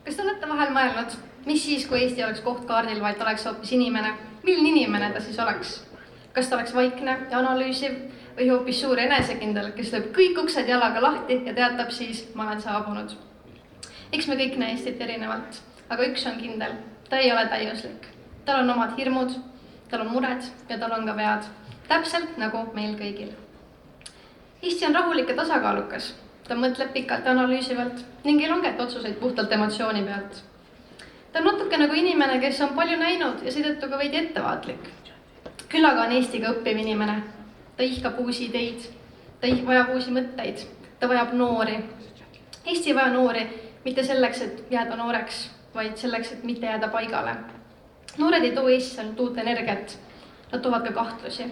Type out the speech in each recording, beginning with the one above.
Kas te olete vahel mõelnud, mis siis, kui Eesti oleks koht kaardil, vaid oleks hoopis inimene? Milline inimene ta siis oleks? Kas ta oleks vaikne ja analüüsiv või hoopis suur enesekindel, kes lööb kõik uksed jalaga lahti ja teatab siis, ma olen saabunud? Eks me kõik näe Eestit erinevalt, aga üks on kindel, ta ei ole täiuslik. Tal on omad hirmud, tal on mured ja tal on ka vead, täpselt nagu meil kõigil. Eesti on rahulik ja tasakaalukas. Ta mõtleb pikalt ja analüüsivalt ning ei langeta otsuseid puhtalt emotsiooni pealt. Ta on natuke nagu inimene, kes on palju näinud ja seetõttu ka veidi ettevaatlik. Küll aga on Eestiga õppiv inimene. Ta ihkab uusi ideid, ta vajab uusi mõtteid, ta vajab noori. Eesti ei vaja noori mitte selleks, et jääda nooreks, vaid selleks, et mitte jääda paigale. Noored ei too Eestisse ainult uut energiat, nad toovad ka kahtlusi.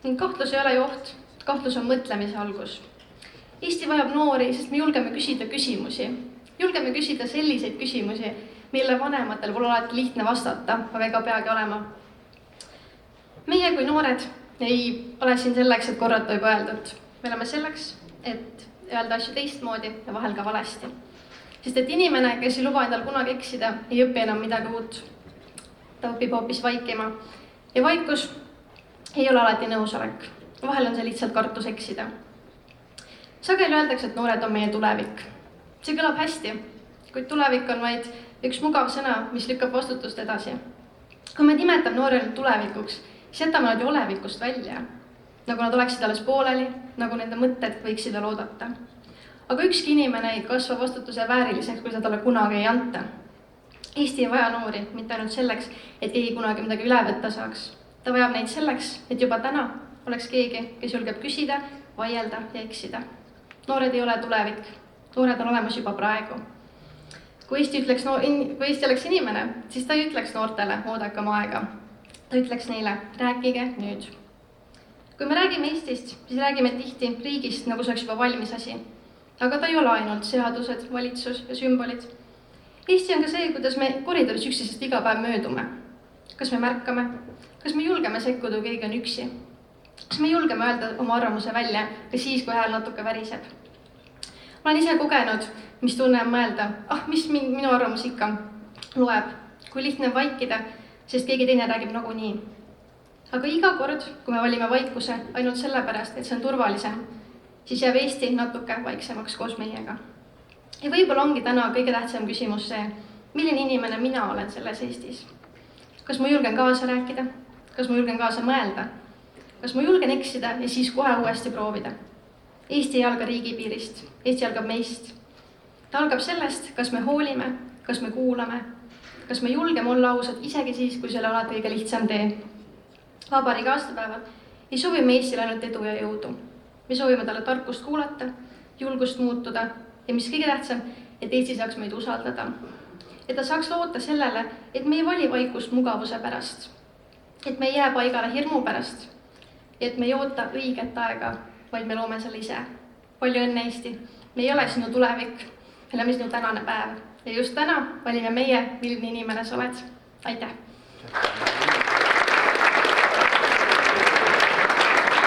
Ning kahtlus ei ole ju oht, kahtlus on mõtlemise algus. Eesti vajab noori, sest me julgeme küsida küsimusi. Julgeme küsida selliseid küsimusi, mille vanematel pole alati lihtne vastata, aga ega peagi olema. Meie kui noored ei ole siin selleks, et korrata juba öeldud. Me oleme selleks, et öelda asju teistmoodi ja vahel ka valesti. Sest et inimene, kes ei luba endal kunagi eksida, ei õpi enam midagi uut. Ta õpib hoopis vaikima. Ja vaikus ei ole alati nõusolek. Vahel on see lihtsalt kartus eksida. Sageli öeldakse, et noored on meie tulevik. See kõlab hästi, kuid tulevik on vaid üks mugav sõna, mis lükkab vastutust edasi. Kui me nimetame noorele tulevikuks, siis jätame nad ju olevikust välja, nagu nad oleksid alles pooleli, nagu nende mõtted võiksid veel oodata. Aga ükski inimene ei kasva vastutuse vääriliseks, kui seda talle kunagi ei anta. Eesti ei vaja noori, mitte ainult selleks, et keegi kunagi midagi üle võtta saaks. Ta vajab neid selleks, et juba täna oleks keegi, kes julgeb küsida, vaielda ja eksida. Noored ei ole tulevik, noored on olemas juba praegu. Kui Eesti oleks inimene, siis ta ei ütleks noortele, oodake oma aega. Ta ütleks neile, rääkige nüüd. Kui me räägime Eestist, siis räägime tihti riigist, nagu see oleks juba valmis asi. Aga ta ei ole ainult seadused, valitsus ja sümbolid. Eesti on ka see, kuidas me koridoris üksteisest iga päev möödume. Kas me märkame? Kas me julgeme sekkuda, kui keegi on üksi? Kas me julgeme öelda oma arvamuse välja ka siis, kui hääl natuke väriseb? Ma olen ise kogenud, mis tunne on mõelda, mis minu arvamus ikka loeb, kui lihtne on vaikida, sest keegi teine räägib nagunii. Aga iga kord, kui me valime vaikuse ainult sellepärast, et see on turvalisem, siis jääb Eesti natuke vaiksemaks koos meiega. Ja võib-olla ongi täna kõige tähtsam küsimus see, milline inimene mina olen selles Eestis. Kas ma julgen kaasa rääkida? Kas ma julgen kaasa mõelda? Kas ma julgen eksida ja siis kohe uuesti proovida? Eesti ei alga riigipiirist, Eesti algab meist. Ta algab sellest, kas me hoolime, kas me kuulame, kas me julgeme olla ausad isegi siis, kui selle alati kõige lihtsam tee. Vabariigi aastapäeval ei soovi me Eestile ainult edu ja jõudu. Me soovime talle tarkust kuulata, julgust muutuda ja mis kõige tähtsam, et Eesti saaks meid usaldada. Et ta saaks loota sellele, et me ei vali vaikust mugavuse pärast, et me ei jää paigale hirmu pärast ja et me ei oota õiget aega, vaid me loome selle ise. Palju õnne Eesti, me ei ole sinu tulevik, me oleme sinu tänane päev ja just täna valime meie, milline inimene sa oled. Aitäh!